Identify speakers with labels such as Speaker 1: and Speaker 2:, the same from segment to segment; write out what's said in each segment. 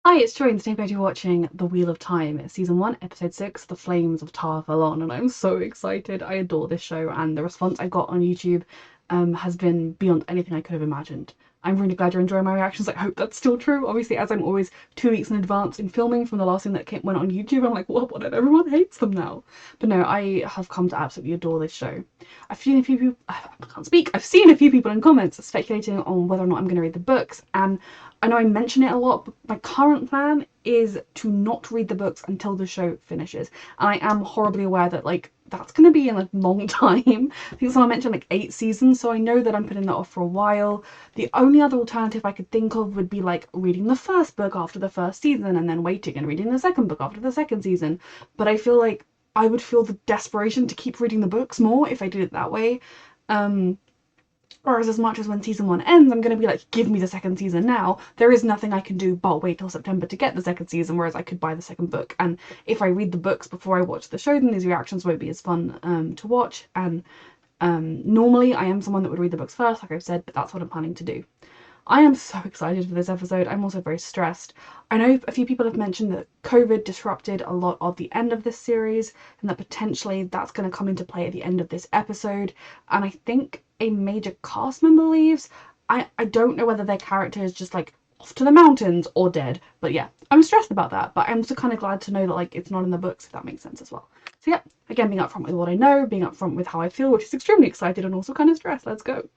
Speaker 1: Hi, it's Joy, and today we're going to be watching The Wheel of Time. It's season 1, episode 6, The Flames of Tar Valon, and I'm so excited. I adore this show, and the response I got on YouTube has been beyond anything I could have imagined. I'm really glad you're enjoying my reactions. I hope that's still true. Obviously, as I'm always 2 weeks in advance in filming from the last thing that went on YouTube, I'm like, what? Everyone hates them now. But no, I have come to absolutely adore this show. I've seen a few people, I can't speak, I've seen a few people in comments speculating on whether or not I'm going to read the books, and I know I mention it a lot, but my current plan is to not read the books until the show finishes. And I am horribly aware that, like, that's going to be in a long time. I think someone mentioned, like, 8 seasons, so I know that I'm putting that off for a while. The only other alternative I could think of would be, like, reading the first book after the first season and then waiting and reading the second book after the second season. But I feel like I would feel the desperation to keep reading the books more if I did it that way. Whereas as much as when season 1 ends, I'm going to be like, give me the second season now, there is nothing I can do but wait till September to get the second season, whereas I could buy the second book. And if I read the books before I watch the show, then these reactions won't be as fun to watch. And normally I am someone that would read the books first, like I've said, but that's what I'm planning to do. I am so excited for this episode. I'm also very stressed. I know a few people have mentioned that COVID disrupted a lot of the end of this series and that potentially that's going to come into play at the end of this episode. And I think a major cast member leaves. I don't know whether their character is just like off to the mountains or dead. But yeah, I'm stressed about that. But I'm also kind of glad to know that like it's not in the books, if that makes sense as well. So yeah, again, being upfront with what I know, being upfront with how I feel, which is extremely excited and also kind of stressed. Let's go.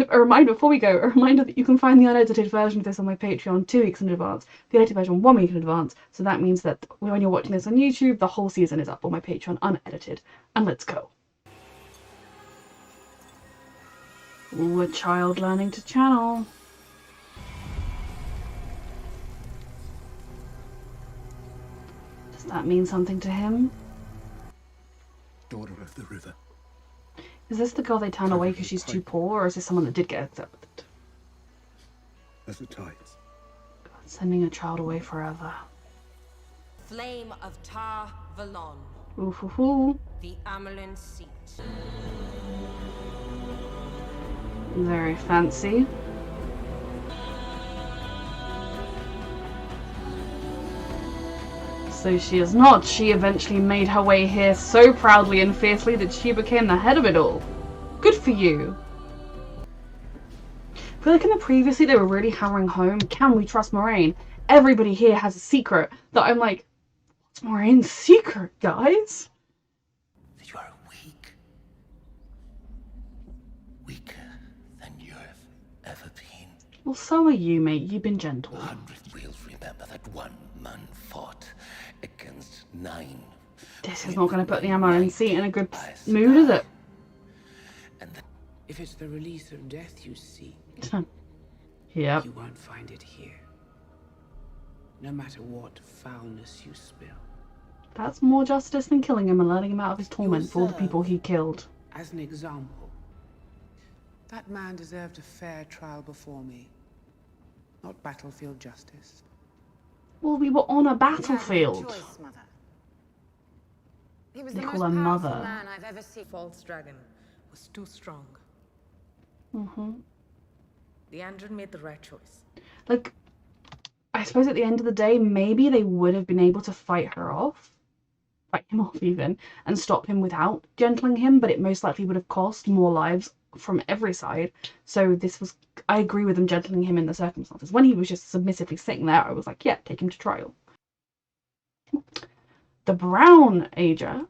Speaker 1: A reminder before we go, a reminder that you can find the unedited version of this on my Patreon 2 weeks in advance, the edited version 1 week in advance, so that means that when you're watching this on YouTube, the whole season is up on my Patreon unedited. And let's go. Ooh, a child learning to channel. Does that mean something to him?
Speaker 2: Daughter of the river.
Speaker 1: Is this the girl they turn away because she's too poor, or is this someone that did get accepted?
Speaker 2: As the tides.
Speaker 1: God, sending a child away forever.
Speaker 3: Flame of Tar Valon.
Speaker 1: Ooh.
Speaker 3: The Amelin seat.
Speaker 1: Very fancy. So she is not. She eventually made her way here so proudly and fiercely that she became the head of it all. Good for you. I feel like in the previously they were really hammering home, can we trust Moraine? Everybody here has a secret that I'm like, what's Moraine's secret, guys?
Speaker 4: That you are weak. Weaker than you've ever been.
Speaker 1: Well, so are you, mate. You've been gentle.
Speaker 4: 100 will remember that one man fought against 9.
Speaker 1: This is not going to put the Amelin seat in a good mood, is it?
Speaker 4: And
Speaker 5: if it's the release of death you seek,
Speaker 1: yep.
Speaker 5: You won't find it here. No matter what foulness you spill.
Speaker 1: That's more justice than killing him and letting him out of his torment for all the people he killed.
Speaker 5: As an example, that man deserved a fair trial before me, not battlefield justice.
Speaker 1: Well, we were on a battlefield.
Speaker 6: Choice, Mother. He was
Speaker 1: They
Speaker 6: the
Speaker 1: call
Speaker 6: most
Speaker 1: her
Speaker 6: powerful
Speaker 1: Mother.
Speaker 6: man I've ever seen.
Speaker 3: False dragon was too strong. The Andron made the right choice.
Speaker 1: Like, I suppose at the end of the day, maybe they would have been able to fight him off even, and stop him without gentling him, but it most likely would have cost more lives from every side. So this was, I agree with them gentling him in the circumstances. When he was just submissively sitting there, I was like, yeah, take him to trial. The Brown Ager,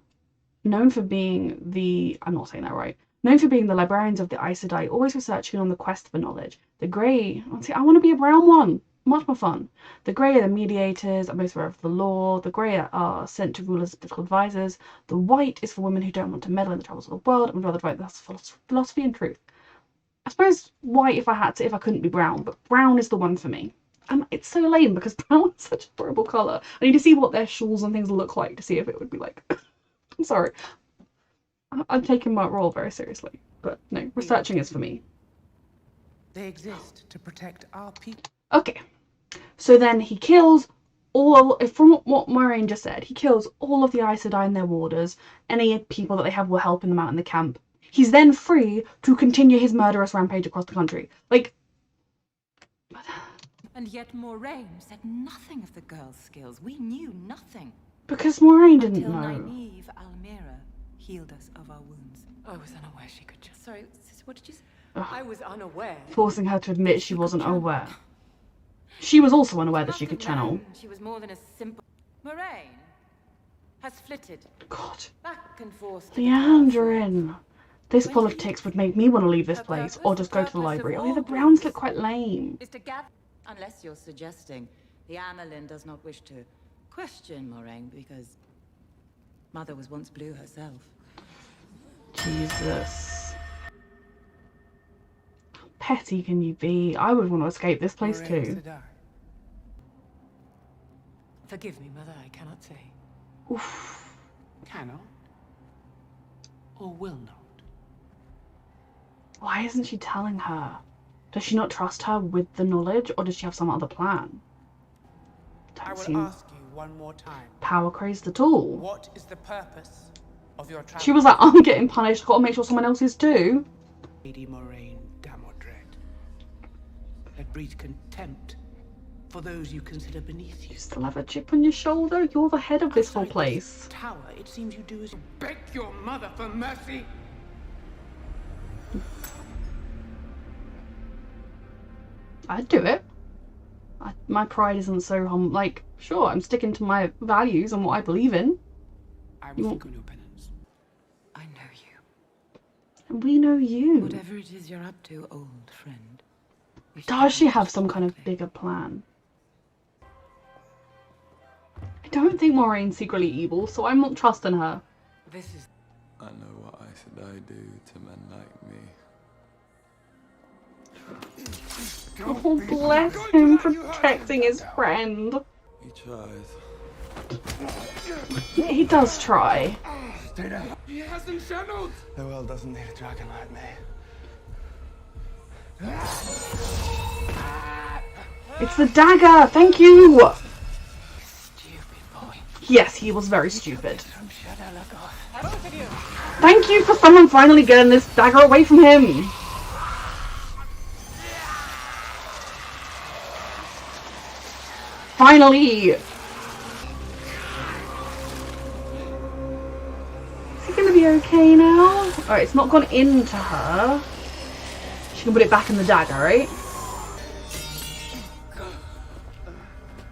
Speaker 1: known for being the, I'm not saying that right, known for being the librarians of the Aes Sedai, always researching on the quest for knowledge. The Grey, I want to be a brown one. Much more fun. The Grey are the mediators, are most aware of the law. The Grey are sent to rulers as political advisors. The White is for women who don't want to meddle in the troubles of the world and would rather write that's philosophy and truth. I suppose White if I couldn't be brown, but brown is the one for me. And it's so lame because brown is such a horrible colour. I need to see what their shawls and things look like to see if it would be like... I'm sorry. I'm taking my role very seriously. But no, researching is for me.
Speaker 5: They exist to protect our people.
Speaker 1: Okay. So then he kills all, from what Moraine just said, he kills all of the Aes Sedai and their warders. Any people that they have will help him out in the camp. He's then free to continue his murderous rampage across the country. Like...
Speaker 7: And yet Moraine said nothing of the girl's skills. We knew nothing.
Speaker 1: Because Moraine didn't
Speaker 7: Until
Speaker 1: know.
Speaker 7: naive Almira healed us of our wounds.
Speaker 5: I was unaware she could just.
Speaker 7: Sorry, what did you say?
Speaker 5: I was unaware.
Speaker 1: Forcing her to admit she wasn't aware. She was also unaware that she could channel.
Speaker 7: She was more than a simple... Moraine has flitted
Speaker 1: God.
Speaker 7: back and forth. to the
Speaker 1: Leandrin. This politics would make me want to leave this place or just go to the library. Oh yeah, the Browns look quite lame.
Speaker 7: is to gather... Unless you're suggesting the Amelin does not wish to question Moraine because Mother was once blue herself.
Speaker 1: Jesus. How petty can you be? I would want to escape this place
Speaker 5: Moraine
Speaker 1: too.
Speaker 5: Sedar. Forgive me, Mother, I cannot say.
Speaker 1: Oof.
Speaker 5: Cannot. Or will not.
Speaker 1: Why isn't she telling her? Does she not trust her with the knowledge, or does she have some other plan?
Speaker 5: I
Speaker 1: Don't
Speaker 5: will
Speaker 1: seem
Speaker 5: ask you one more time.
Speaker 1: power crazed at all.
Speaker 5: What is the purpose of your travel?
Speaker 1: She was like, I'm getting punished, I've got to make sure someone else is too.
Speaker 5: Lady Moraine Damodred. That breeds contempt for those you consider beneath you.
Speaker 1: You still have a chip on your shoulder? You're the head of this whole
Speaker 5: Outside
Speaker 1: place.
Speaker 5: Tower, it seems you do is beg your mother for mercy.
Speaker 1: I'd do it. My pride isn't so like, sure, I'm sticking to my values and what I believe in.
Speaker 5: I will think on your penance.
Speaker 7: I know you.
Speaker 1: And we know you.
Speaker 7: Whatever it is you're up to, old friend. we should
Speaker 1: Does she
Speaker 7: have
Speaker 1: have some kind of
Speaker 7: quickly.
Speaker 1: bigger plan? I don't think Moraine's secretly evil, so I'm not trusting her.
Speaker 5: This is
Speaker 2: I know what I said I do to men like me.
Speaker 1: Oh, bless him protecting his friend.
Speaker 2: He tries.
Speaker 1: He does try.
Speaker 2: Stay down.
Speaker 5: He hasn't channeled.
Speaker 2: The world doesn't need a dragon like me.
Speaker 1: It's the dagger! Thank you!
Speaker 5: Stupid boy.
Speaker 1: Yes, he was very stupid.
Speaker 5: From Shadow Lagoth.
Speaker 1: Thank you for someone finally getting this dagger away from him! Finally! Is he gonna be okay now? Alright, it's not gone into her. She can put it back in the dagger, right?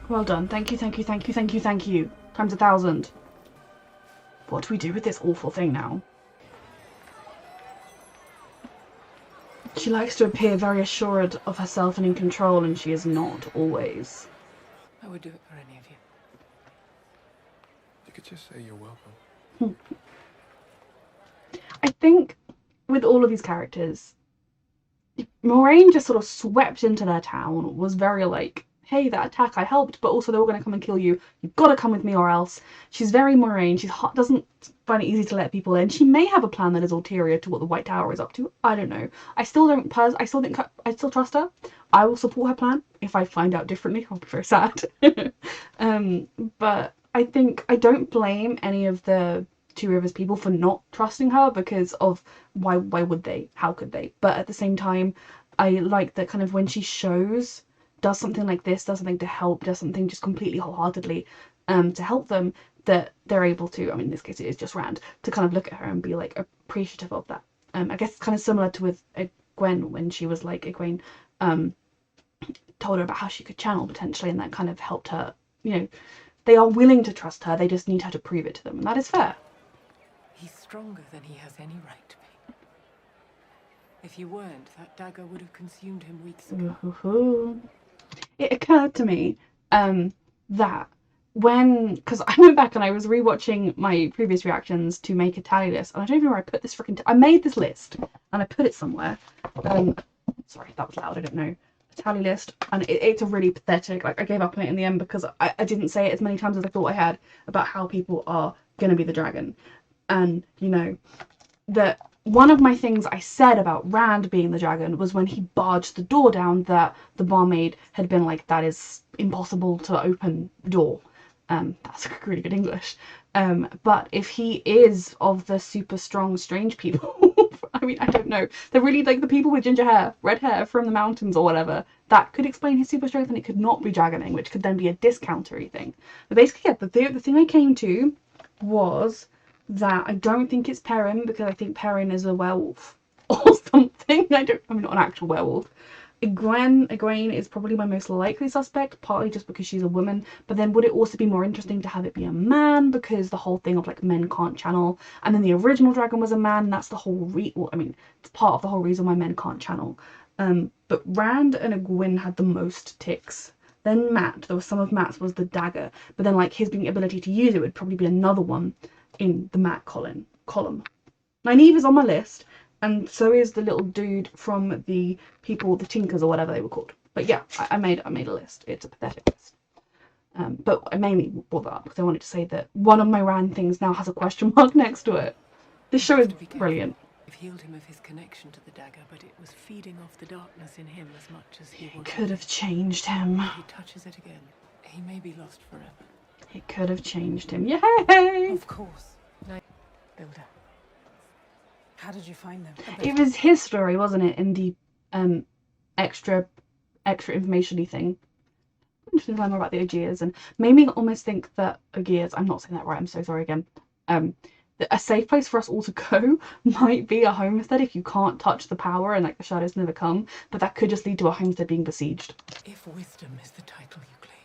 Speaker 1: Well done. Thank you, thank you, thank you, thank you, thank you. Times 1,000. What do we do with this awful thing now? She likes to appear very assured of herself and in control, and she is not always.
Speaker 5: I would do it for any of you.
Speaker 2: You could just say you're welcome.
Speaker 1: I think with all of these characters, Moraine just sort of swept into their town, was very like, hey, that attack I helped, but also they were going to come and kill you. You've got to come with me or else. She's very Moraine. She doesn't find it easy to let people in. She may have a plan that is ulterior to what the White Tower is up to. I don't know. I still trust her. I will support her plan. If I find out differently, I'll be very sad. But I think I don't blame any of the Two Rivers people for not trusting her because of why would they? How could they? But at the same time, I like that kind of when she does something like this, does something to help, does something just completely wholeheartedly to help them, that they're able to, I mean in this case it is just Rand, to kind of look at her and be like appreciative of that. I guess it's kind of similar to with Gwen when she was like, Egwene told her about how she could channel potentially, and that kind of helped her, you know, they are willing to trust her, they just need her to prove it to them, and that is fair.
Speaker 5: He's stronger than he has any right to be. If you weren't, that dagger would have consumed him weeks ago.
Speaker 1: Ooh. It occurred to me that because I went back and I was rewatching my previous reactions to make a tally list, and I don't even know where I put this I made this list and I put it somewhere. Sorry, that was loud, I don't know. A tally list, and it's a really pathetic, like I gave up on it in the end because I didn't say it as many times as I thought I had about how people are gonna be the dragon. And you know, that one of my things I said about Rand being the dragon was when he barged the door down, that the barmaid had been like, that is impossible to open the door. That's really good English. But if he is of the super strong strange people, I mean, I don't know. They're really like the people with ginger hair, red hair from the mountains or whatever. That could explain his super strength, and it could not be dragoning, which could then be a discountery thing. But basically, yeah, the thing I came to was that I don't think it's Perrin, because I think Perrin is a werewolf or something. I'm not an actual werewolf. Egwene is probably my most likely suspect, partly just because she's a woman, but then would it also be more interesting to have it be a man, because the whole thing of like men can't channel, and then the original dragon was a man, and that's the whole it's part of the whole reason why men can't channel. But Rand and Egwene had the most ticks. Then Matt, there was some of Matt's was the dagger, but then like his being ability to use it would probably be another one in the Matt column. Nynaeve is on my list, and so is the little dude from the people, the Tinkers or whatever they were called. But yeah, I made a list. It's a pathetic list. But I mainly brought that up because I wanted to say that one of my Rand things now has a question mark next to it. This show is brilliant.
Speaker 8: We've healed him of his connection to the dagger, but it was feeding off the darkness in him as much as he wanted.
Speaker 1: Could have changed him.
Speaker 8: If he touches it again, he may be lost forever.
Speaker 1: It could have changed him. Yay!
Speaker 8: Of course. Builder. How did you find them?
Speaker 1: It was his story, wasn't it? In the extra information-y thing. I'm just learn more about the Aegeas, and made me almost think that Aegeas, I'm not saying that right, I'm so sorry again. A safe place for us all to go might be a homestead if you can't touch the power and like the shadows never come, but that could just lead to a homestead being besieged.
Speaker 8: If wisdom is the title you claim,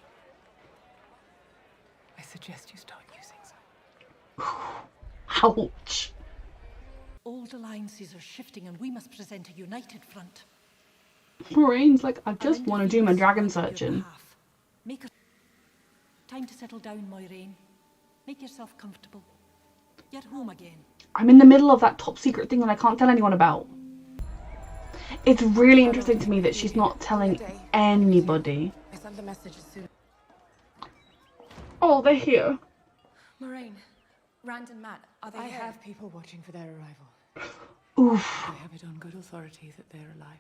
Speaker 8: I suggest you start using some.
Speaker 1: Ouch.
Speaker 9: Old alliances are shifting and we must present a united front.
Speaker 1: Moraine's like, I just want to do my dragon searching.
Speaker 9: Make a time to settle down, Moiraine. Make yourself comfortable. Get home again.
Speaker 1: I'm in the middle of that top secret thing that I can't tell anyone about. It's really interesting to me that she's not telling anybody.
Speaker 5: I sent the message as soon.
Speaker 1: Oh, they're here.
Speaker 3: Moraine, Rand and Matt, are they
Speaker 5: I
Speaker 3: here?
Speaker 5: have people watching for their arrival.
Speaker 1: Oof.
Speaker 8: I have it on good authority that they're alive.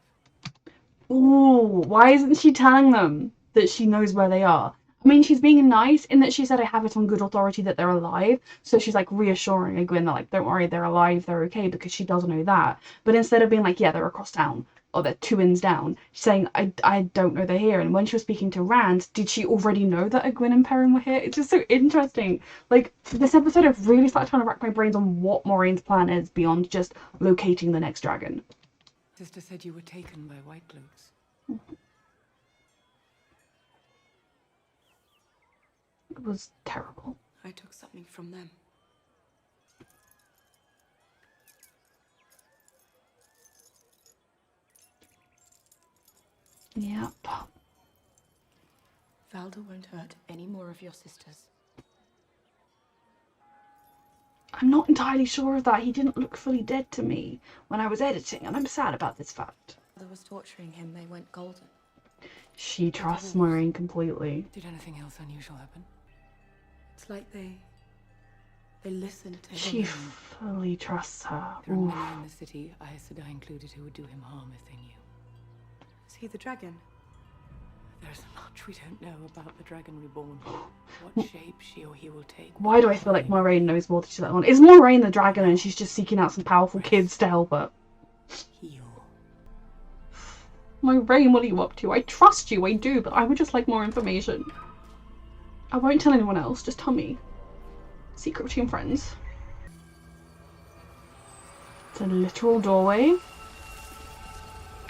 Speaker 1: Ooh, why isn't she telling them that she knows where they are? I mean, she's being nice in that she said I have it on good authority that they're alive. So she's like reassuring Egwene that like, don't worry, they're alive, they're okay, because she does know that. But instead of being like, yeah, they're across town, or they're 2 inns down, she's saying, I don't know they're here. And when she was speaking to Rand, did she already know that Egwene and Perrin were here? It's just so interesting. Like, this episode, I've really started trying to rack my brains on what Moraine's plan is beyond just locating the next dragon.
Speaker 8: Sister said you were taken by White Cloaks.
Speaker 1: It was terrible.
Speaker 3: I took something from them.
Speaker 1: Yep.
Speaker 3: Valda won't hurt any more of your sisters.
Speaker 1: I'm not entirely sure of that. He didn't look fully dead to me when I was editing, and I'm sad about this fact.
Speaker 3: Valda was torturing him, they went golden.
Speaker 1: She trusts Moiraine completely.
Speaker 8: Did anything else unusual happen?
Speaker 3: It's like they listened to him.
Speaker 1: She fully trusts her.
Speaker 8: There are
Speaker 1: Oof.
Speaker 8: many in the city, Aes Sedai included, who would do him harm if they knew.
Speaker 3: Is he the dragon?
Speaker 8: There's much we don't know about the Dragon Reborn. What shape she or he will take.
Speaker 1: Why do I feel like Moiraine knows more than she's letting on? Is Moiraine the dragon and she's just seeking out some powerful kids to help her?
Speaker 8: Heal.
Speaker 1: Moiraine, what are you up to? I trust you, I do, but I would just like more information. I won't tell anyone else, just tell me. Secret between friends. It's a literal doorway.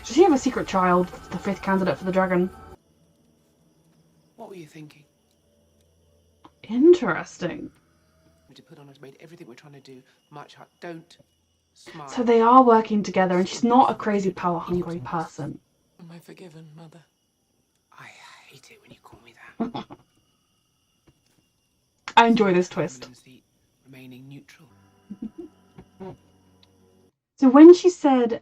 Speaker 1: Does he have a secret child, the 5th candidate for the dragon?
Speaker 5: What were you thinking?
Speaker 1: Interesting.
Speaker 5: To put on has made everything we're trying to do much harder. Don't smile.
Speaker 1: So they are working together, and she's not a crazy power-hungry person.
Speaker 8: Am I forgiven, Mother?
Speaker 5: I hate it when you call me that.
Speaker 1: I enjoy this twist.
Speaker 5: Presidency remaining neutral.
Speaker 1: So when she said,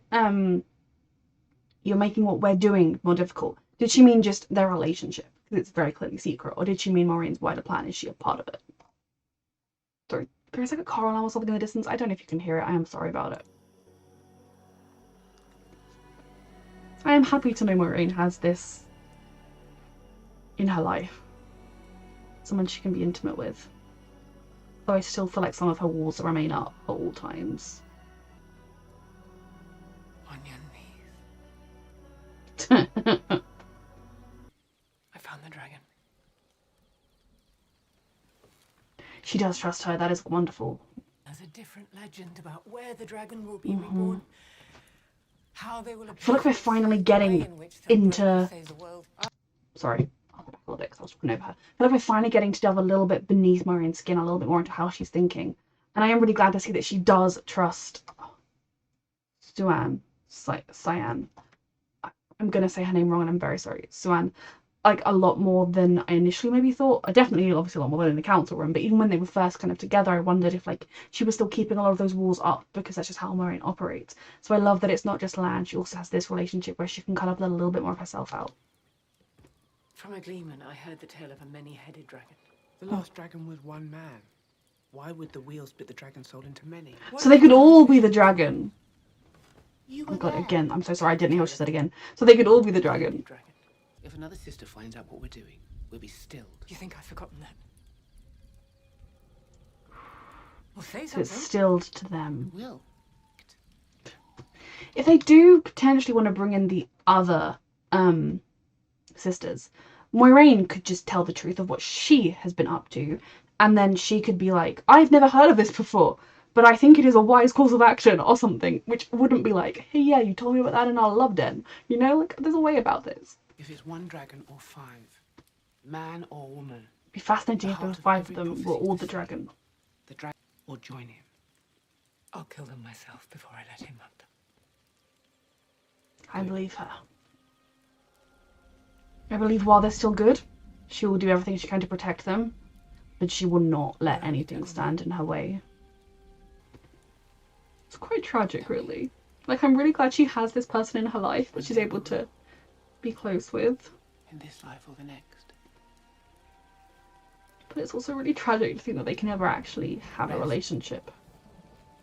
Speaker 1: you're making what we're doing more difficult, did she mean just their relationship? Because it's very clearly secret. Or did she mean Moraine's wider plan? Is she a part of it? Sorry, there's like a car alarm or something in the distance. I don't know if you can hear it. I am sorry about it. I am happy to know Moiraine has this in her life. Someone she can be intimate with. Though I still feel like some of her walls remain up at all times. She does trust her. That is wonderful.
Speaker 8: There's a different legend about where the dragon will be reborn. How they will
Speaker 1: I feel like we're finally getting into... Sorry. I'll go back a little bit because I was talking over her. I feel like we're finally getting to delve a little bit beneath Marie's skin, a little bit more into how she's thinking. And I am really glad to see that she does trust Cyan. I'm going to say her name wrong and I'm very sorry. Cyan. Like, a lot more than I initially maybe thought. I definitely, obviously, a lot more than in the council room. But even when they were first kind of together, I wondered if, like, she was still keeping a lot of those walls up because that's just how Moiraine operates. So I love that it's not just Lan. She also has this relationship where she can kind of let a little bit more of herself out.
Speaker 8: From a gleeman, I heard the tale of a many-headed dragon.
Speaker 5: The last dragon was one man. Why would the wheel split the dragon's soul into many?
Speaker 1: So they could all be the dragon. Oh my god, again, I'm so sorry, I didn't hear what she said again. So they could all be the dragon.
Speaker 5: If another sister finds out what we're doing, we'll be stilled.
Speaker 8: You think I've forgotten that? Well, say
Speaker 1: So it's
Speaker 8: something.
Speaker 1: stilled to them.
Speaker 5: Will.
Speaker 1: If they do potentially want to bring in the other sisters, Moiraine could just tell the truth of what she has been up to, and then she could be like, I've never heard of this before, but I think it is a wise course of action or something, which wouldn't be like, hey, yeah, you told me about that in our love den. You know, like, there's a way about this.
Speaker 5: If it's one dragon or five, man or woman.
Speaker 1: It'd be fascinating if there were 5 of them were all the dragon.
Speaker 5: The dragon or join him.
Speaker 8: I'll kill them myself before I let him hunt them.
Speaker 1: I believe her. I believe while they're still good, she will do everything she can to protect them, but she will not let anything stand in her way. It's quite tragic, really. Like, I'm really glad she has this person in her life that she's able to be close with.
Speaker 5: In this life or the next.
Speaker 1: But it's also really tragic to think that they can never actually have a relationship.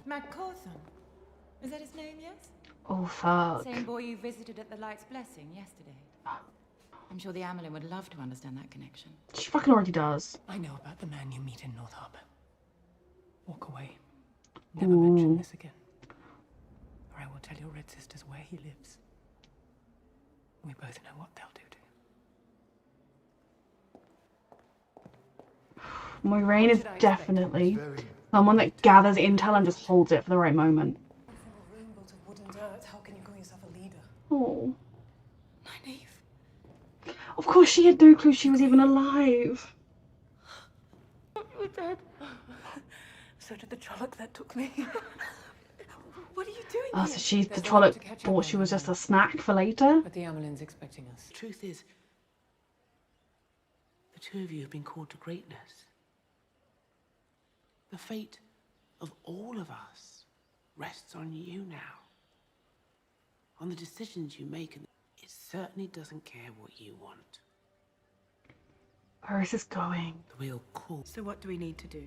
Speaker 7: MacCawthon. Is that his name, yes?
Speaker 1: Oh, fuck.
Speaker 7: Same boy you visited at the Light's Blessing yesterday. I'm sure the Amelin would love to understand that connection.
Speaker 1: She fucking already does.
Speaker 8: I know about the man you meet in North Harbor. Walk away. Never mention this again. Or I will tell your Red Sisters where he lives. We both know what they'll do to him.
Speaker 1: Moiraine is definitely someone that gathers intel and just holds it for the right moment.
Speaker 8: From a room built of wood and dirt, how can you call yourself a leader?
Speaker 1: Oh.
Speaker 8: Nynaeve.
Speaker 1: Of course she had no clue she was even alive.
Speaker 8: You're dead. So did the Trolloc that took me. What are you doing
Speaker 1: Oh,
Speaker 8: here?
Speaker 1: so the Trolloc thought she was just a snack for later?
Speaker 8: But the Amelin's expecting us.
Speaker 5: The truth is, the two of you have been called to greatness. The fate of all of us rests on you now. On the decisions you make, and it certainly doesn't care what you want.
Speaker 1: Where is this going?
Speaker 5: The wheel calls.
Speaker 3: So what do we need to do?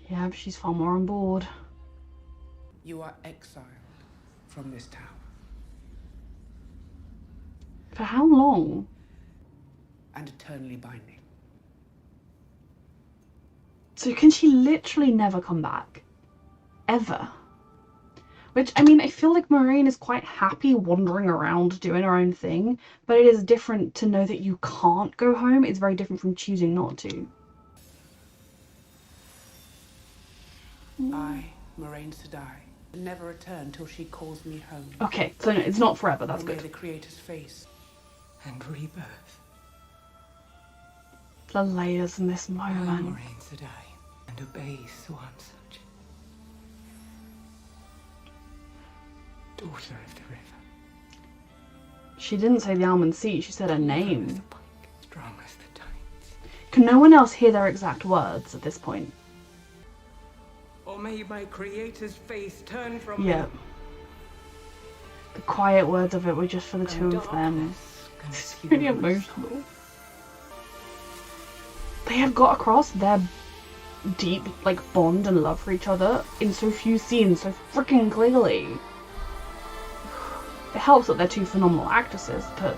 Speaker 1: Yeah, but she's far more on board.
Speaker 5: You are exiled from this town.
Speaker 1: For how long?
Speaker 5: And eternally binding.
Speaker 1: So can she literally never come back? Ever? Which, I mean, I feel like Moiraine is quite happy wandering around doing her own thing, but it is different to know that you can't go home. It's very different from choosing not to.
Speaker 5: I, Moiraine Sedai, will never return till she calls me home.
Speaker 1: Okay, so no, it's not forever, that's
Speaker 5: May
Speaker 1: good.
Speaker 5: the Creator's face
Speaker 8: And rebirth.
Speaker 1: The layers in this
Speaker 8: I,
Speaker 1: moment.
Speaker 8: Moiraine Sedai, and obey Swan Such. Daughter of the river.
Speaker 1: She didn't say the Almond Sea, she said her name.
Speaker 8: Strong as the pike, strong as the tides.
Speaker 1: Can no one else hear their exact words at this point?
Speaker 8: Or may my Creator's face turn from
Speaker 1: Yeah.
Speaker 8: me.
Speaker 1: The quiet words of it were just for the two of them. It's really emotional. They have got across their deep, like, bond and love for each other in so few scenes so freaking clearly. It helps that they're two phenomenal actresses, but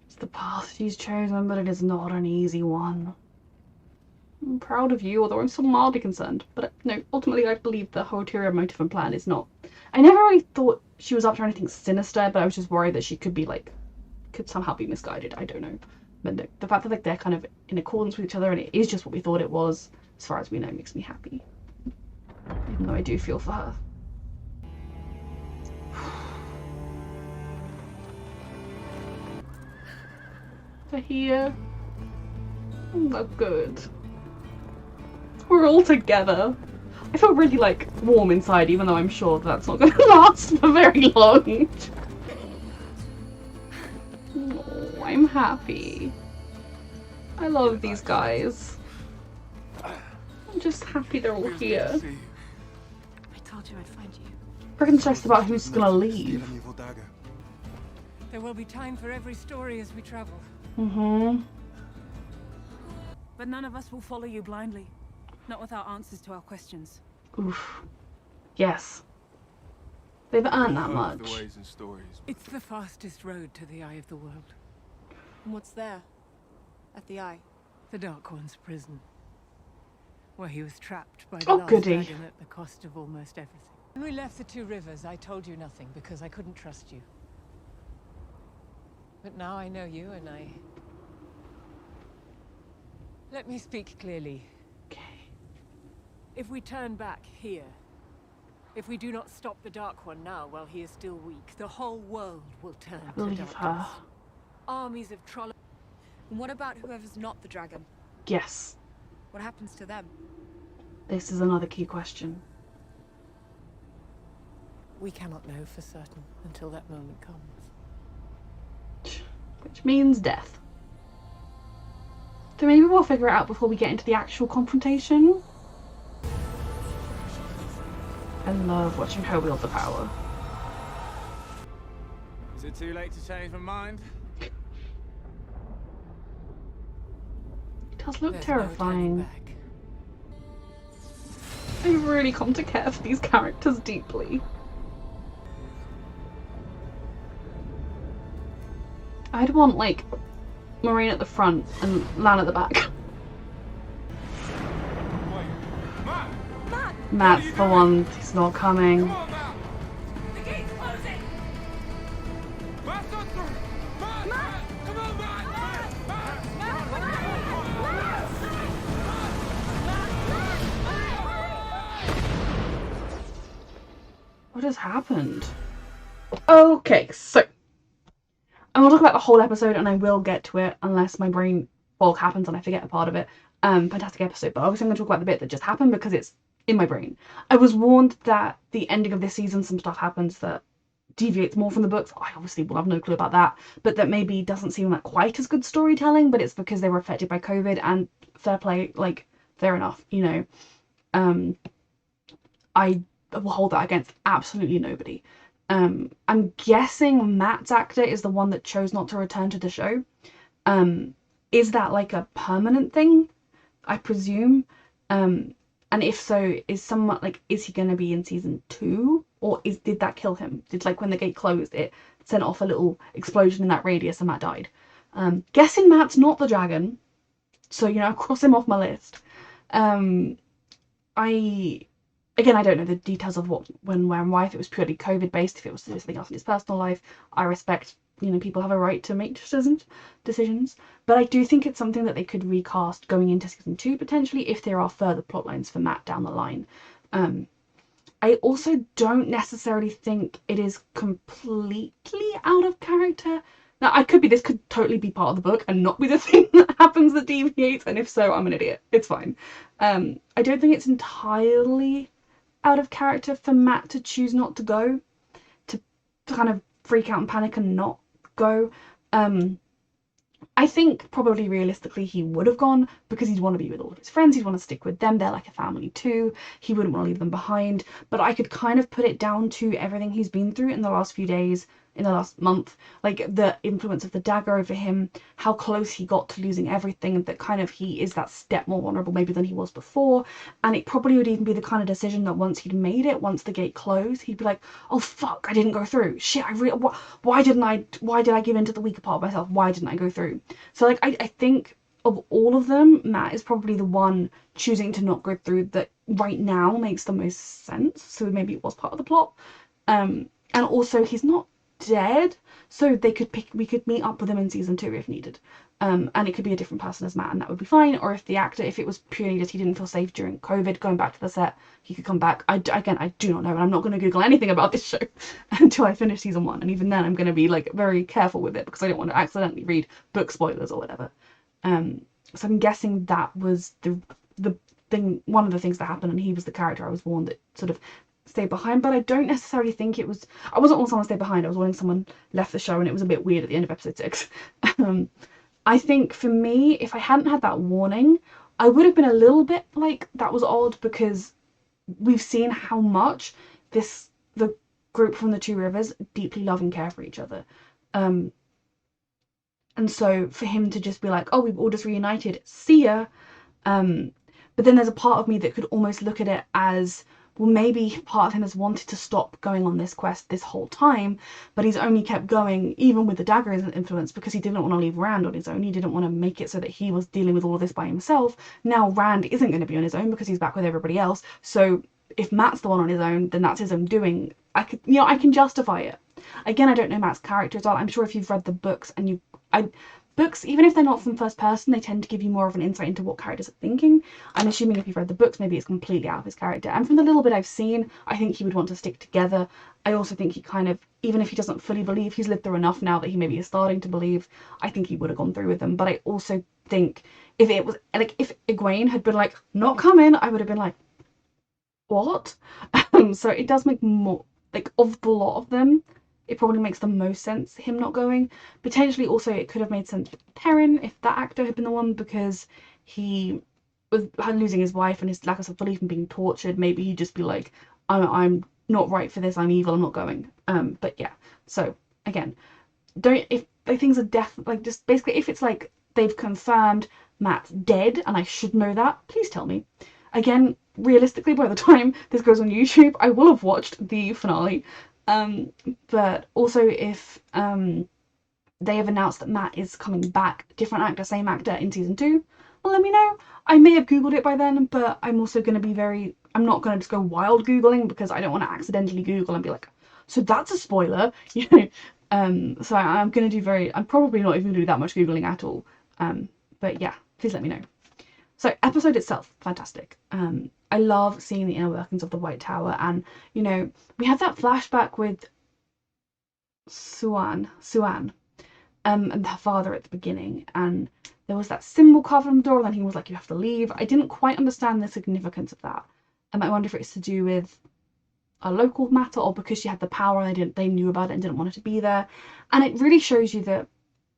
Speaker 1: it's the path she's chosen, but it is not an easy one. I'm proud of you, although I'm still mildly concerned. But no, ultimately I believe the whole ulterior motive and plan is not... I never really thought she was up to anything sinister, but I was just worried that she could be, like, could somehow be misguided. I don't know. But the fact that like they're kind of in accordance with each other and it is just what we thought it was, as far as we know, makes me happy. Even though I do feel for her. They're here. Oh, good. We're all together. I feel really like warm inside, even though I'm sure that's not going to last for very long. Oh, I'm happy. I love these guys. I'm just happy they're all here.
Speaker 3: I told you I'd find you.
Speaker 1: Freaking stressed about who's gonna leave.
Speaker 8: There will be time for every story as we travel.
Speaker 3: But none of us will follow you blindly. Not without answers to our questions.
Speaker 1: Oof. Yes. They've earned that much.
Speaker 8: It's the fastest road to the Eye of the World.
Speaker 3: And what's there? At the Eye?
Speaker 8: The Dark One's prison. Where he was trapped by the
Speaker 1: Oh,
Speaker 8: last
Speaker 1: goody.
Speaker 8: dragon at the cost of almost everything. When we left the Two Rivers, I told you nothing because I couldn't trust you. But now I know you and I... Let me speak clearly.
Speaker 1: Okay.
Speaker 8: If we turn back here, if we do not stop the Dark One now while he is still weak, the whole world will turn to
Speaker 1: Believe
Speaker 8: darkness.
Speaker 1: her.
Speaker 8: Armies of Troll.
Speaker 3: And what about whoever's not the dragon?
Speaker 1: Yes.
Speaker 3: What happens to them?
Speaker 1: This is another key question.
Speaker 8: We cannot know for certain until that moment comes.
Speaker 1: Which means death. So maybe we'll figure it out before we get into the actual confrontation. I love watching her wield the power.
Speaker 10: Is it too late to change my mind?
Speaker 1: It does look
Speaker 8: There's no turning
Speaker 1: terrifying.
Speaker 8: back.
Speaker 1: I've really come to care for these characters deeply. I'd want, like, Maureen at the front and Lan at the back. Matt's the one who's not coming.
Speaker 3: The gate's closing!
Speaker 1: What has happened? Okay, so I will talk about the whole episode and I will get to it unless my brain fog happens and I forget a part of it. Fantastic episode, but obviously I'm going to talk about the bit that just happened because it's in my brain. I was warned that the ending of this season some stuff happens that deviates more from the books. I obviously will have no clue about that, but that maybe doesn't seem like quite as good storytelling, but it's because they were affected by COVID, and fair play, like, fair enough, you know. I will hold that against absolutely nobody. I'm guessing Matt's actor is the one that chose not to return to the show. Is that like a permanent thing? I presume. And if so, is someone like, is he going to be in season 2, or did that kill him? Did, like, when the gate closed, it sent off a little explosion in that radius and Matt died? Guessing Matt's not the dragon, so, you know, cross him off my list. Again, I don't know the details of what, when, where, and why. If it was purely COVID based, if it was something else in his personal life, I respect, you know, people have a right to make decisions. But I do think it's something that they could recast going into season 2 potentially, if there are further plot lines for Matt down the line. I also don't necessarily think it is completely out of character. Now, this could totally be part of the book and not be the thing that happens that deviates, and if so, I'm an idiot. It's fine. I don't think it's entirely out of character for Matt to choose not to go, to kind of freak out and panic and not go. I think probably realistically he would have gone because he'd want to be with all of his friends, he'd want to stick with them, they're like a family too, he wouldn't want to leave them behind. But I could kind of put it down to everything he's been through in the last few days, in the last month, like the influence of the dagger over him, how close he got to losing everything, that kind of he is that step more vulnerable maybe than he was before. And it probably would even be the kind of decision that once he'd made it, once the gate closed, he'd be like, oh fuck, I didn't go through, shit, why did I give in to the weaker part of myself, why didn't I go through? So like I think of all of them, Matt is probably the one choosing to not go through that right now makes the most sense. So maybe it was part of the plot. And also he's not dead, so we could meet up with him in season 2 if needed. And it could be a different person as Matt, and that would be fine. Or if the actor, if it was purely just he didn't feel safe during COVID going back to the set, he could come back. Again, I do not know, and I'm not going to Google anything about this show until I finish season 1. And even then, I'm going to be like very careful with it because I don't want to accidentally read book spoilers or whatever. So I'm guessing that was the thing, one of the things that happened, and he was the character I was warned that sort of stayed behind. But I don't necessarily think it was. I wasn't warning someone stayed behind. I was warning someone left the show, and it was a bit weird at the end of episode 6. I think for me, if I hadn't had that warning, I would have been a little bit like, that was odd, because we've seen how much the group from the Two Rivers deeply love and care for each other. And so for him to just be like, oh, we've all just reunited, see ya. But then there's a part of me that could almost look at it as, well, maybe part of him has wanted to stop going on this quest this whole time, but he's only kept going, even with the dagger as an influence, because he didn't want to leave Rand on his own. He didn't want to make it so that he was dealing with all of this by himself. Now Rand isn't going to be on his own because he's back with everybody else. So if Matt's the one on his own, then that's his own doing. I can justify it. Again, I don't know Matt's character as well. I'm sure if you've read the books and books, even if they're not from first person, they tend to give you more of an insight into what characters are thinking. I'm assuming if you've read the books, maybe it's completely out of his character. And from the little bit I've seen, I think he would want to stick together. I also think he kind of, even if he doesn't fully believe, he's lived through enough now that he maybe is starting to believe. I think he would have gone through with them. But I also think if it was, like, if Egwene had been like, not coming, I would have been like, what? So it does make more, like, of the lot of them, it probably makes the most sense him not going. Potentially also it could have made sense for Perrin if that actor had been the one, because he was losing his wife and his lack of self-belief and being tortured. Maybe he'd just be like, I'm not right for this, I'm evil, I'm not going. But yeah, so again, don't, if like things are like, just basically if it's like they've confirmed Matt's dead and I should know that, please tell me. Again, realistically, by the time this goes on YouTube, I will have watched the finale. But also if they have announced that Matt is coming back, different actor, same actor, in season 2, well, let me know. I may have googled it by then, but I'm also going to be I'm not going to just go wild googling, because I don't want to accidentally google and be like, so that's a spoiler, you know. So I'm going to do I'm probably not even going to do that much googling at all. But yeah, please let me know. So episode itself, fantastic. I love seeing the inner workings of the White Tower, and you know, we had that flashback with Suan, and her father at the beginning, and there was that symbol carved on the door, and then he was like, you have to leave. I didn't quite understand the significance of that, and I wonder if it's to do with a local matter, or because she had the power and they knew about it and didn't want her to be there. And it really shows you that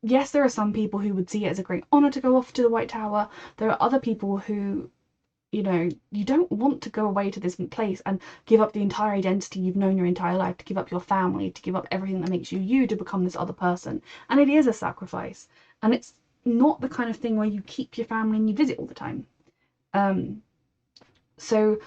Speaker 1: yes, there are some people who would see it as a great honor to go off to the White Tower. There are other people who, you know, you don't want to go away to this place and give up the entire identity you've known your entire life, to give up your family, to give up everything that makes you you, to become this other person. And it is a sacrifice. And it's not the kind of thing where you keep your family and you visit all the time. So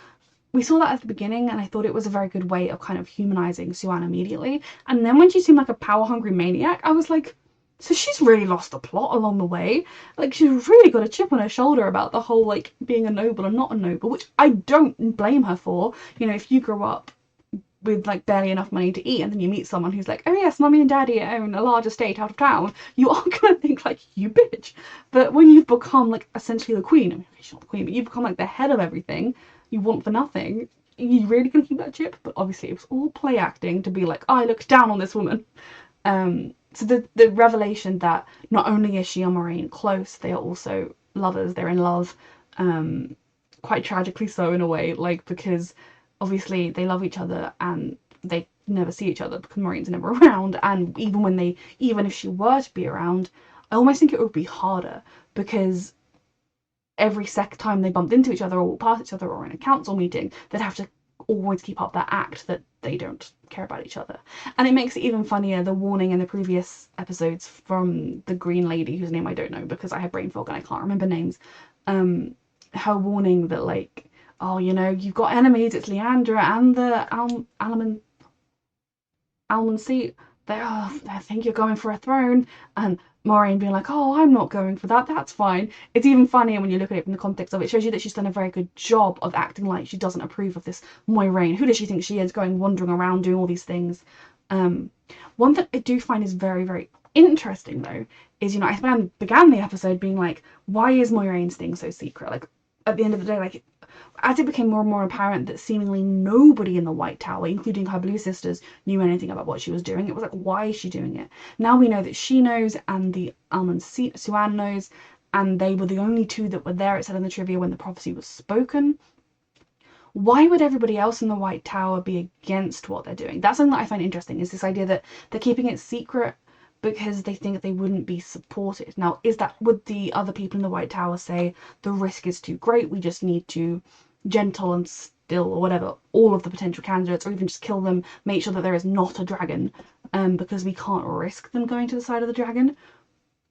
Speaker 1: we saw that at the beginning, and I thought it was a very good way of kind of humanizing Suan immediately. And then when she seemed like a power-hungry maniac, I was like, so she's really lost the plot along the way. Like, she's really got a chip on her shoulder about the whole, like, being a noble and not a noble, which I don't blame her for. You know, if you grow up with, like, barely enough money to eat, and then you meet someone who's like, oh yes, mummy and daddy own a large estate out of town, you are gonna think, like, you bitch. But when you've become, like, essentially the queen, I mean, she's not the queen, but you've become, like, the head of everything, you want for nothing, you really gonna keep that chip? But obviously it was all play acting to be like, oh, I look down on this woman. So the revelation that not only is she and Moraine close, they are also lovers, they're in love, quite tragically so in a way, like, because obviously they love each other and they never see each other because Moraine's never around. And even if she were to be around, I almost think it would be harder, because every second time they bumped into each other or walked past each other or in a council meeting, they'd have to always keep up that act that they don't care about each other. And it makes it even funnier, the warning in the previous episodes from the green lady, whose name I don't know because I have brain fog and I can't remember names, her warning that, like, oh, you know, you've got enemies, it's Leandra and the Almond Seat, I think you're going for a throne, and Moraine being like, oh, I'm not going for that, that's fine. It's even funnier when you look at it from the context of it. It shows you that she's done a very good job of acting like she doesn't approve of this Moiraine. Who does she think she is, going wandering around doing all these things? One that I do find is very, very interesting though is, you know, I began the episode being like, why is Moiraine's thing so secret? Like, at the end of the day, like, as it became more and more apparent that seemingly nobody in the White Tower, including her blue sisters, knew anything about what she was doing, it was like, why is she doing it? Now we know that she knows, and the Almond Suan knows, and they were the only two that were there, it said in the trivia, when the prophecy was spoken. Why would everybody else in the White Tower be against what they're doing? That's something that I find interesting, is this idea that they're keeping it secret because they think they wouldn't be supported. Now, would the other people in the White Tower say the risk is too great, we just need to gentle and still, or whatever, all of the potential candidates, or even just kill them, make sure that there is not a dragon, because we can't risk them going to the side of the dragon?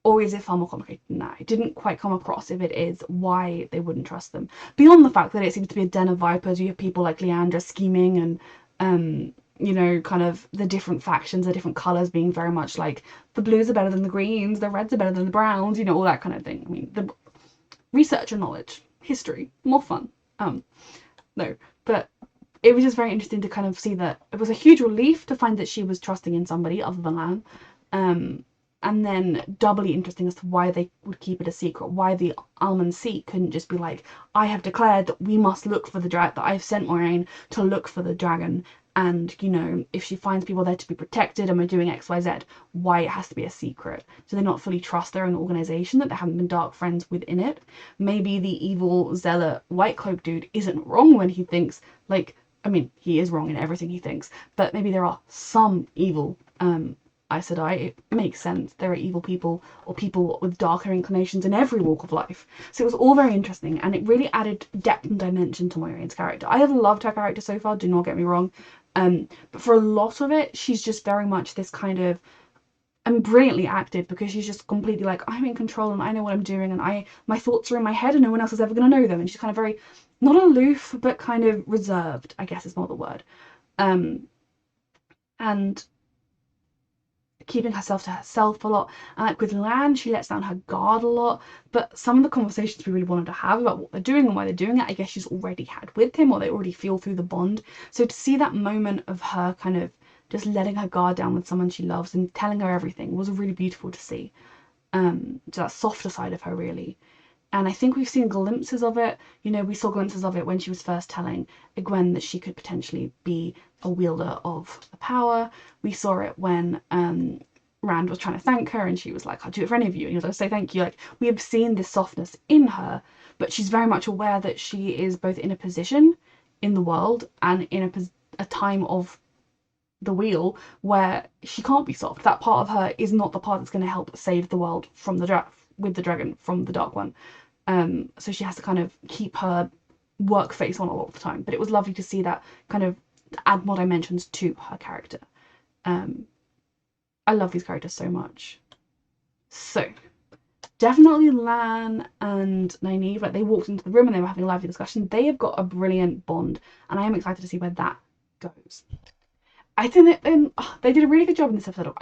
Speaker 1: Or is it far more complicated than that? It didn't quite come across, if it is, why they wouldn't trust them. Beyond the fact that it seems to be a den of vipers, you have people like Leandra scheming, and you know, kind of the different factions, the different colours being very much like, the blues are better than the greens, the reds are better than the browns, you know, all that kind of thing. I mean, the research and knowledge, history, more fun. No, but it was just very interesting to kind of see that it was a huge relief to find that she was trusting in somebody other than Lan. And then doubly interesting as to why they would keep it a secret, why the Almond Seat couldn't just be like, I have declared that we must look for the dragon, that I've sent Moiraine to look for the dragon, and, you know, if she finds people there to be protected and we're doing XYZ, why it has to be a secret? Do they not fully trust their own organisation, that there haven't been dark friends within it? Maybe the evil zealot white cloak dude isn't wrong when he thinks, like, I mean, he is wrong in everything he thinks, but maybe there are some evil Aes Sedai. It makes sense. There are evil people, or people with darker inclinations in every walk of life. So it was all very interesting, and it really added depth and dimension to Moiraine's character. I have loved her character so far, do not get me wrong. But for a lot of it, she's just very much this kind of, and brilliantly acted, because she's just completely like, I'm in control and I know what I'm doing, and my thoughts are in my head and no one else is ever going to know them. And she's kind of very, not aloof, but kind of reserved, I guess is more the word. And keeping herself to herself a lot. And like with Lan, she lets down her guard a lot, but some of the conversations we really wanted to have about what they're doing and why they're doing it, I guess she's already had with him, or they already feel through the bond. So to see that moment of her kind of just letting her guard down with someone she loves and telling her everything was really beautiful to see. So that softer side of her, really. And I think we've seen glimpses of it. You know, we saw glimpses of it when she was first telling Egwene that she could potentially be a wielder of the power. We saw it when Rand was trying to thank her and she was like, I'll do it for any of you. And he was like, say thank you. Like, we have seen this softness in her, but she's very much aware that she is both in a position in the world and in a time of the wheel where she can't be soft. That part of her is not the part that's going to help save the world from with the dragon from the Dark One. So she has to kind of keep her work face on a lot of the time. But it was lovely to see that kind of add more dimensions to her character. I love these characters so much. So definitely Lan and Nynaeve, like, they walked into the room and they were having a lively discussion. They have got a brilliant bond, and I am excited to see where that goes. I think that they did a really good job in this episode.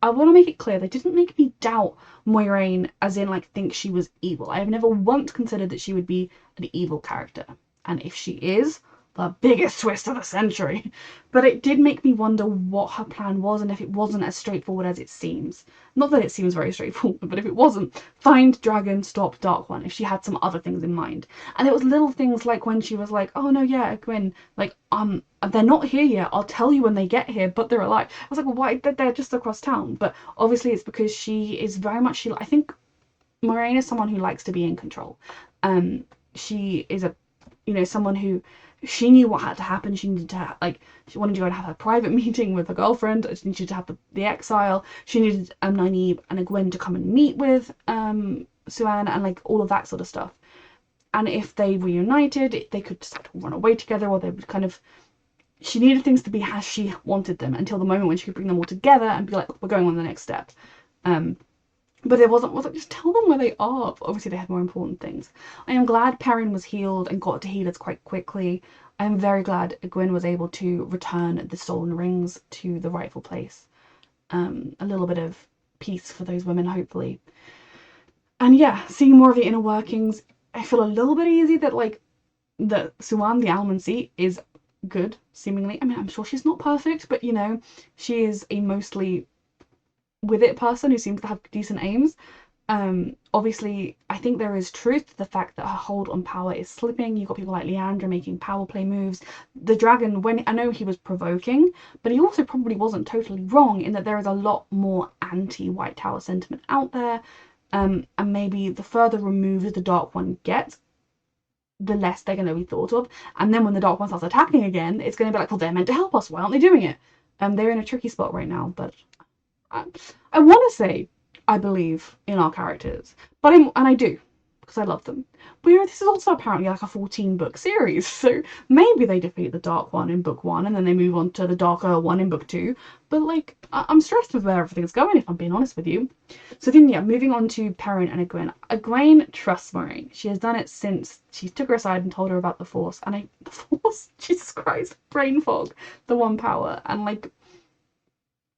Speaker 1: I want to make it clear, they didn't make me doubt Moiraine, as in, like, think she was evil. I have never once considered that she would be an evil character. And if she is, the biggest twist of the century. But it did make me wonder what her plan was, and if it wasn't as straightforward as it seems. Not that it seems very straightforward, but if it wasn't, find dragon, stop Dark One, if she had some other things in mind. And it was little things like when she was like, oh no, yeah, Gwen, like, they're not here yet, I'll tell you when they get here, but they're alive. I was like, well, why? They're just across town. But obviously it's because she is very much, I think Moiraine is someone who likes to be in control. She is someone who, she knew what had to happen. She needed to have, she wanted to go and have her private meeting with her girlfriend. She needed to have the exile. She needed Nynaeve and Egwene to come and meet with Suan and, like, all of that sort of stuff. And if they reunited, they could just run away together, or they would kind of, she needed things to be as she wanted them until the moment when she could bring them all together and be like, we're going on the next step. But it wasn't just tell them where they are. Obviously they had more important things. I am glad Perrin was healed and got to Healers quite quickly. I am very glad Egwene was able to return the stolen rings to the rightful place. A little bit of peace for those women, hopefully. And yeah, seeing more of the inner workings, I feel a little bit easy that, like, the Suan, the Almond Seat, is good, seemingly. I mean, I'm sure she's not perfect, but, you know, she is a mostly with it person who seems to have decent aims. Obviously, I think there is truth to the fact that her hold on power is slipping. You've got people like Leandra making power play moves. The dragon, when I know he was provoking, but he also probably wasn't totally wrong in that there is a lot more anti-White Tower sentiment out there. And maybe the further removed the Dark One gets, the less they're going to be thought of. And then when the Dark One starts attacking again, it's going to be like, well, they're meant to help us. Why aren't they doing it? They're in a tricky spot right now, but I want to say I believe in our characters, but I do because I love them. But you know, this is also apparently like a 14-book series, so maybe they defeat the Dark One in book 1 and then they move on to the Darker One in book 2. But like, I'm stressed with where everything's going, if I'm being honest with you. So then, yeah, moving on to Perrin and Egwene. Egwene trusts Moiraine. She has done it since she took her aside and told her about the Force. And the Force, Jesus Christ, brain fog, the One Power, and like,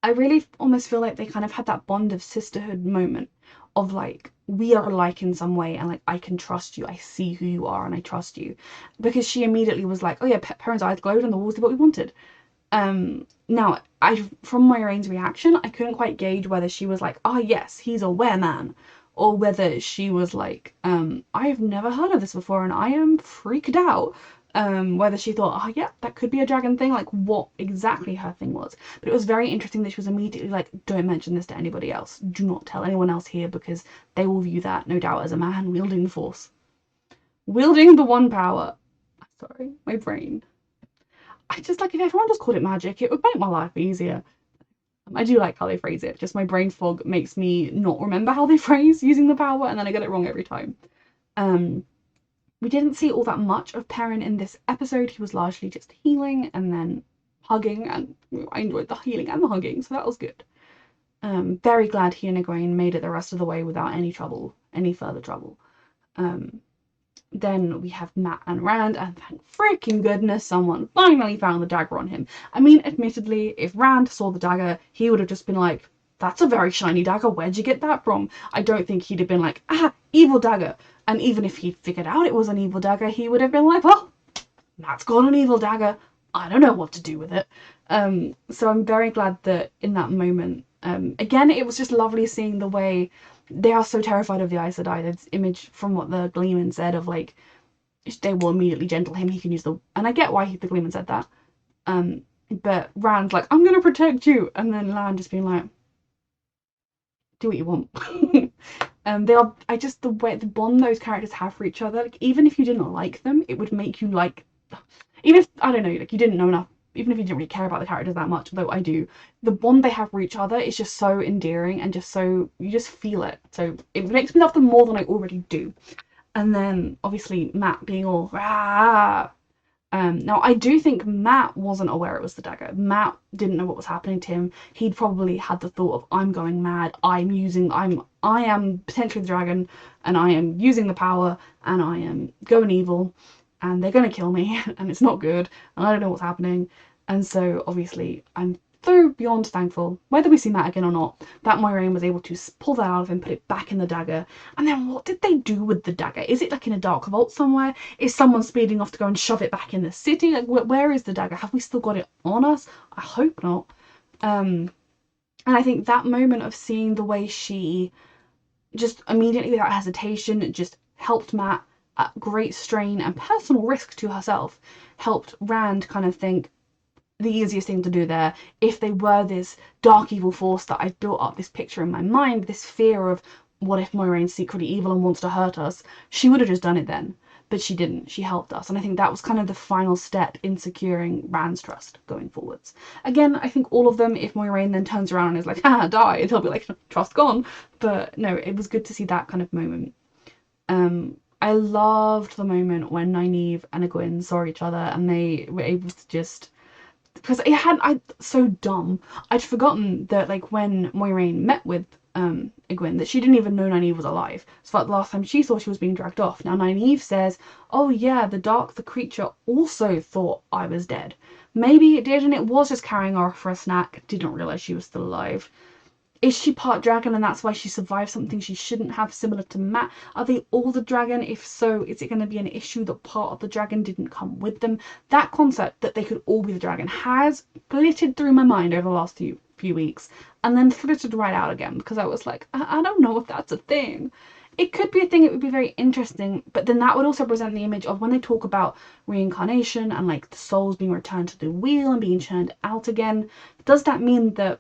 Speaker 1: I really almost feel like they kind of had that bond of sisterhood moment of like, we are alike in some way and like, I can trust you, I see who you are and I trust you. Because she immediately was like, oh yeah, Perrin's eyes glowed and the walls did what we wanted. Now, from Moiraine's reaction, I couldn't quite gauge whether she was like, oh yes, he's a wereman, or whether she was like, I've never heard of this before and I am freaked out. Whether she thought, oh yeah, that could be a dragon thing, like what exactly her thing was. But it was very interesting that she was immediately like, don't mention this to anybody else. Do not tell anyone else here because they will view that, no doubt, as a man wielding the Force. Wielding the One Power. Sorry, my brain. I just like, if everyone just called it magic, it would make my life easier. I do like how they phrase it, just my brain fog makes me not remember how they phrase using the power and then I get it wrong every time. We didn't see all that much of Perrin in this episode. He was largely just healing and then hugging, and I enjoyed the healing and the hugging, so that was good. Very glad he and Egwene made it the rest of the way without any further trouble. Then we have Mat and Rand, and thank freaking goodness someone finally found the dagger on him. I mean, admittedly, if Rand saw the dagger, he would have just been like, that's a very shiny dagger, where'd you get that from? I don't think he'd have been like, ah, evil dagger. And even if he'd figured out it was an evil dagger, he would have been like, well, Matt's got an evil dagger. I don't know what to do with it. So I'm very glad that in that moment, again, it was just lovely seeing the way they are so terrified of the Aes Sedai. This image from what the Gleeman said of like, they will immediately gentle him. He can use the, and I get why the Gleeman said that. But Rand's like, I'm gonna protect you, and then Lan just being like, do what you want. They are, the way, the bond those characters have for each other, like, even if you didn't like them, it would make you like, even if, I don't know, like, you didn't know enough, even if you didn't really care about the characters that much, though I do, the bond they have for each other is just so endearing and just so, you just feel it. So it makes me love them more than I already do. And then, obviously, Mat being all, rah. Now, I do think Mat wasn't aware it was the dagger. Mat didn't know what was happening to him. He'd probably had the thought of, I'm going mad, I am potentially the dragon, and I am using the power, and I am going evil, and they're going to kill me, and it's not good, and I don't know what's happening. And so, obviously, I'm so beyond thankful, whether we see Mat again or not, that Moiraine was able to pull that out of him, put it back in the dagger. And then what did they do with the dagger? Is it like in a dark vault somewhere? Is someone speeding off to go and shove it back in the city? Like, where is the dagger? Have we still got it on us? I hope not. And I think that moment of seeing the way she just immediately, without hesitation, just helped Mat at great strain and personal risk to herself, helped Rand kind of think, the easiest thing to do there, if they were this dark evil force that I've built up this picture in my mind, this fear of what if Moiraine's secretly evil and wants to hurt us, she would have just done it then. But she didn't. She helped us. And I think that was kind of the final step in securing Rand's trust going forwards. Again, I think all of them, if Moiraine then turns around and is like, ah, die, they'll be like, trust gone. But no, it was good to see that kind of moment. I loved the moment when Nynaeve and Egwene saw each other and they were able to just, because so dumb. I'd forgotten that, like, when Moiraine met with Egwene, that she didn't even know Nynaeve was alive. So the last time she saw, she was being dragged off. Now Nynaeve says, oh yeah, the creature also thought I was dead. Maybe it did, and it was just carrying her off for a snack. Didn't realise she was still alive. Is she part dragon and that's why she survived something she shouldn't have, similar to Mat? Are they all the dragon? If so, is it going to be an issue that part of the dragon didn't come with them? That concept that they could all be the dragon has glittered through my mind over the last few weeks and then flitted right out again because I was like, I don't know if that's a thing. It could be a thing, it would be very interesting, but then that would also present the image of when they talk about reincarnation and like the souls being returned to the wheel and being churned out again. Does that mean that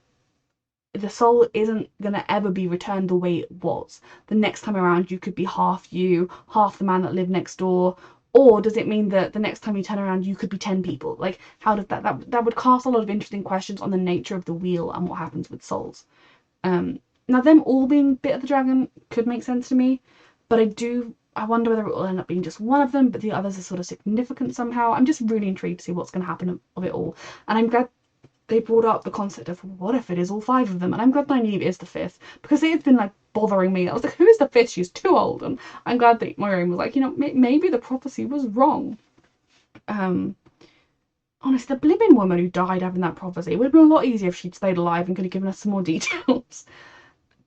Speaker 1: the soul isn't going to ever be returned the way it was? The next time around you could be half you, half the man that lived next door, or does it mean that the next time you turn around you could be 10 people? Like, how does that would cast a lot of interesting questions on the nature of the wheel and what happens with souls. Now them all being bit of the dragon could make sense to me, but I wonder whether it will end up being just one of them, but the others are sort of significant somehow. I'm just really intrigued to see what's going to happen of it all, and I'm glad they brought up the concept of what if it is all 5 of them, and I'm glad Nynaeve is the 5th, because it had been like bothering me. I was like, who is the 5th? She's too old. And I'm glad that Moiraine was like, you know, maybe the prophecy was wrong. Honestly, the blimming woman who died having that prophecy, it would have been a lot easier if she'd stayed alive and could have given us some more details.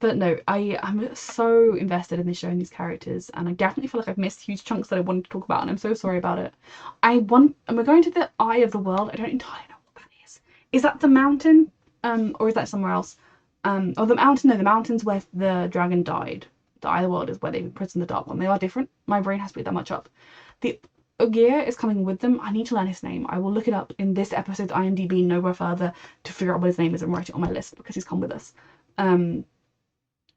Speaker 1: But no, I'm so invested in this show and these characters, and I definitely feel like I've missed huge chunks that I wanted to talk about, and I'm so sorry about it. And we're going to the Eye of the World. I don't entirely know what that is. Is that the mountain? Or is that somewhere else? Oh, the mountain. No, the mountain's where the dragon died. The Eye of the World is where they imprisoned the Dark One. They are different. My brain has to be that much up. The Ogier is coming with them. I need to learn his name. I will look it up in this episode's IMDb nowhere further to figure out what his name is and write it on my list because he's come with us.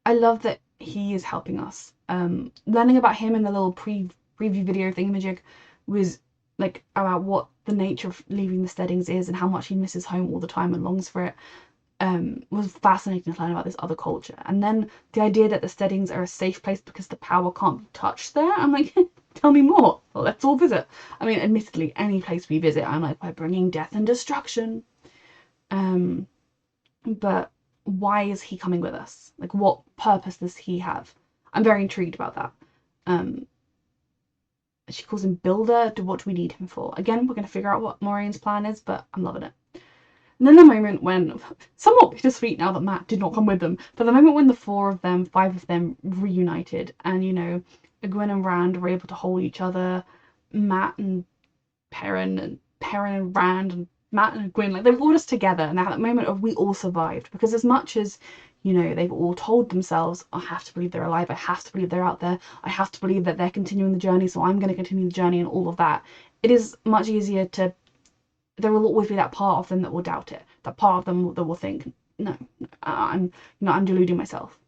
Speaker 1: I love that he is helping us. Learning about him in the little preview video thingamajig was like about what the nature of leaving the Steadings is and how much he misses home all the time and longs for it. Was fascinating to learn about this other culture. And then the idea that the Steadings are a safe place because the power can't be touched there. I'm like, tell me more. Well, let's all visit. I mean, admittedly, any place we visit, I'm like, we're bringing death and destruction. But why is he coming with us? Like, what purpose does he have? I'm very intrigued about that. She calls him Builder. What do we need him for? Again, we're going to figure out what Moiraine's plan is, but I'm loving it. And then the moment when, somewhat bittersweet now that Matt did not come with them, but the moment when the 5 of them reunited, and, you know, Egwene and Rand were able to hold each other, Matt and Perrin and Rand and Matt and Egwene, like, they were all just together, and that moment of we all survived, because as much as, you know, they've all told themselves, I have to believe they're alive, I have to believe they're out there, I have to believe that they're continuing the journey, so I'm going to continue the journey and all of that, it is much easier to, there will always be that part of them that will doubt it, that part of them that will think, no, I'm deluding myself.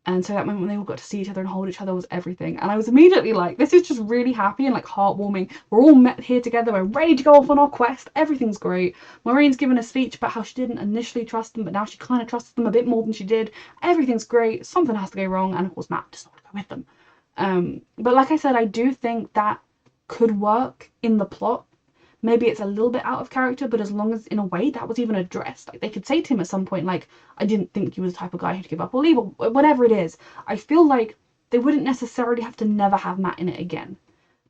Speaker 1: And so that moment when they all got to see each other and hold each other was everything. And I was immediately like, this is just really happy and like heartwarming. We're all met here together. We're ready to go off on our quest. Everything's great. Maureen's given a speech about how she didn't initially trust them, but now she kind of trusts them a bit more than she did. Everything's great. Something has to go wrong. And of course, Matt does not go with them. But like I said, I do think that could work in the plot. Maybe it's a little bit out of character, but as long as, in a way, that was even addressed. Like, they could say to him at some point, like, I didn't think you were the type of guy who'd give up or leave, or whatever it is. I feel like they wouldn't necessarily have to never have Matt in it again.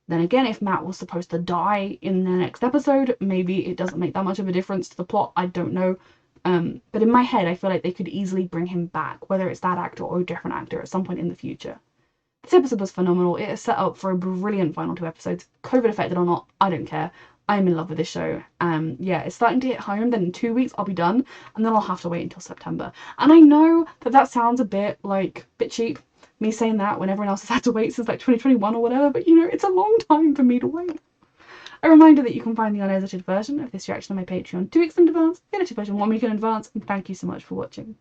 Speaker 1: Then again, if Matt was supposed to die in the next episode, maybe it doesn't make that much of a difference to the plot. I don't know. But in my head, I feel like they could easily bring him back, whether it's that actor or a different actor at some point in the future. This episode was phenomenal. It is set up for a brilliant final 2 episodes. COVID affected or not, I don't care. I'm in love with this show. Yeah, it's starting to hit home. Then in 2 weeks I'll be done, and then I'll have to wait until September. And I know that sounds a bit cheap, me saying that when everyone else has had to wait since like 2021 or whatever. But you know, it's a long time for me to wait. A reminder that you can find the unedited version of this reaction on my Patreon 2 weeks in advance, the edited version 1 week in advance, and thank you so much for watching.